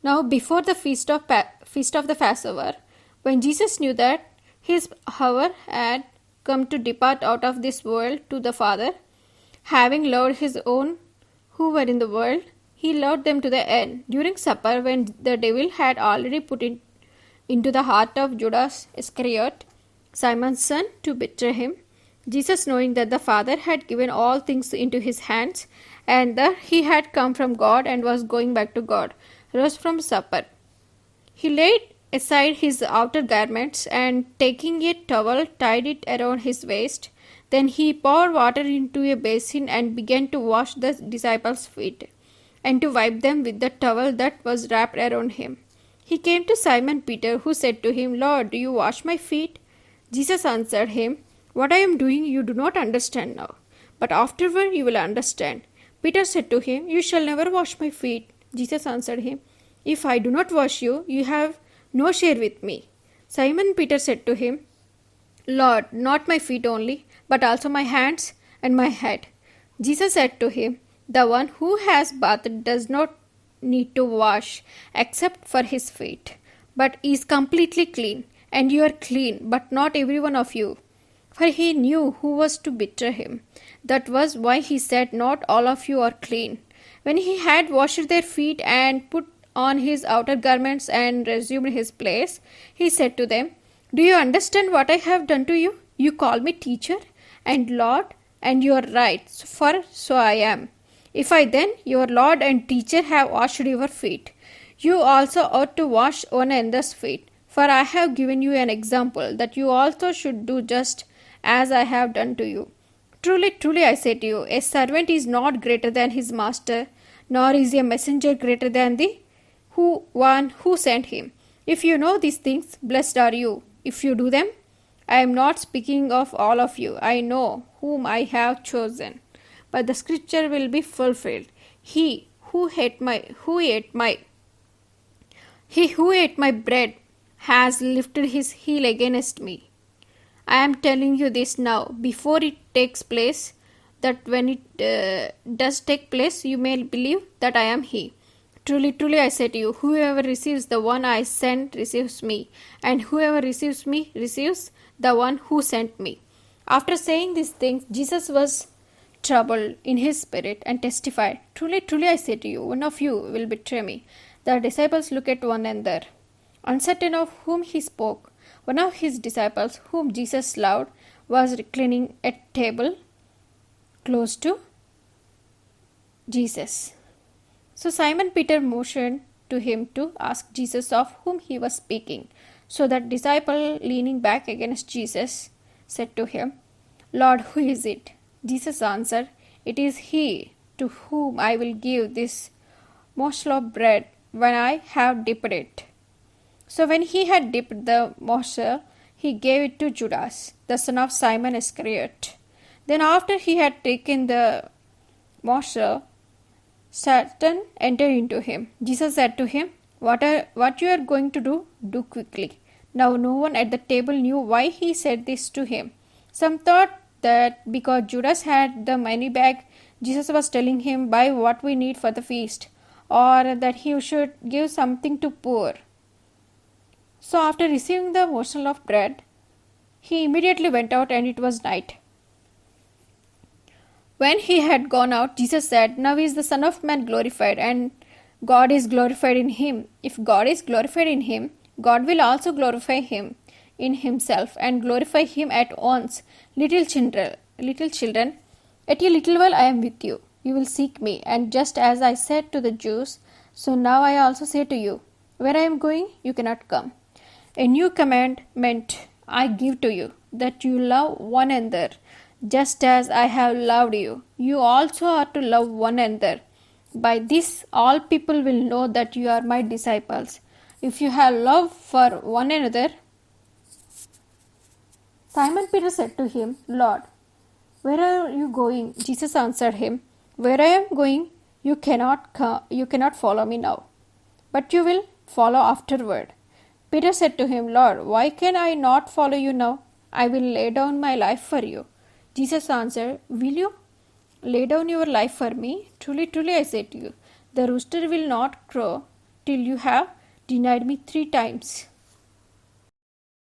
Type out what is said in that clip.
Now, before the feast of the Passover, when Jesus knew that his hour had come to depart out of this world to the Father, having loved his own who were in the world, he loved them to the end. During supper, when the devil had already put it into the heart of Judas Iscariot, Simon's son, to betray him, Jesus, knowing that the Father had given all things into his hands, and that he had come from God and was going back to God, rose from supper. He laid aside his outer garments, and taking a towel, tied it around his waist. Then he poured water into a basin and began to wash the disciples' feet, and to wipe them with the towel that was wrapped around him. He came to Simon Peter, who said to him, Lord, do you wash my feet? Jesus answered him, What I am doing you do not understand now, but afterward you will understand. Peter said to him, You shall never wash my feet. Jesus answered him, If I do not wash you, you have no share with me. Simon Peter said to him, Lord, not my feet only, but also my hands and my head. Jesus said to him, The one who has bathed does not need to wash except for his feet, but is completely clean, and you are clean, but not every one of you. For he knew who was to betray him. That was why he said, Not all of you are clean. When he had washed their feet and put on his outer garments and resumed his place, he said to them, Do you understand what I have done to you? You call me teacher and Lord, and you are right, for so I am. If I then, your Lord and teacher, have washed your feet, you also ought to wash one another's feet. For I have given you an example, that you also should do just as I have done to you. Truly, truly, I say to you, a servant is not greater than his master, nor is a messenger greater than the one who sent him. If you know these things, blessed are you. If you do them, I am not speaking of all of you. I know whom I have chosen. But the scripture will be fulfilled. He who ate my bread has lifted his heel against me. I am telling you this now, before it takes place, that when it does take place, you may believe that I am he. Truly, truly, I say to you, whoever receives the one I sent receives me, and whoever receives me receives the one who sent me. After saying these things, Jesus was troubled in his spirit and testified, Truly, truly, I say to you, one of you will betray me. The disciples looked at one another, uncertain of whom he spoke. One of his disciples, whom Jesus loved, was reclining at table close to Jesus. So Simon Peter motioned to him to ask Jesus of whom he was speaking. So that disciple, leaning back against Jesus, said to him, Lord, who is it? Jesus answered, It is he to whom I will give this morsel of bread when I have dipped it. So when he had dipped the morsel, he gave it to Judas, the son of Simon Iscariot. Then after he had taken the morsel, Satan entered into him. Jesus said to him, What you are going to do, do quickly. Now no one at the table knew why he said this to him. Some thought that because Judas had the money bag, Jesus was telling him, Buy what we need for the feast, or that he should give something to poor. So after receiving the morsel of bread, he immediately went out, and it was night. When he had gone out, Jesus said, Now is the Son of Man glorified, and God is glorified in him. If God is glorified in him, God will also glorify him in himself, and glorify him at once. Little children, at a little while I am with you. You will seek me, and just as I said to the Jews, so now I also say to you, Where I am going, you cannot come. A new commandment I give to you, that you love one another, just as I have loved you. You also are to love one another. By this all people will know that you are my disciples, if you have love for one another. Simon Peter said to him, Lord, where are you going? Jesus answered him, Where I am going, you cannot follow me now, but you will follow afterward. Peter said to him, Lord, why can I not follow you now? I will lay down my life for you. Jesus answered, Will you lay down your life for me? Truly, truly, I say to you, the rooster will not crow till you have denied me 3 times.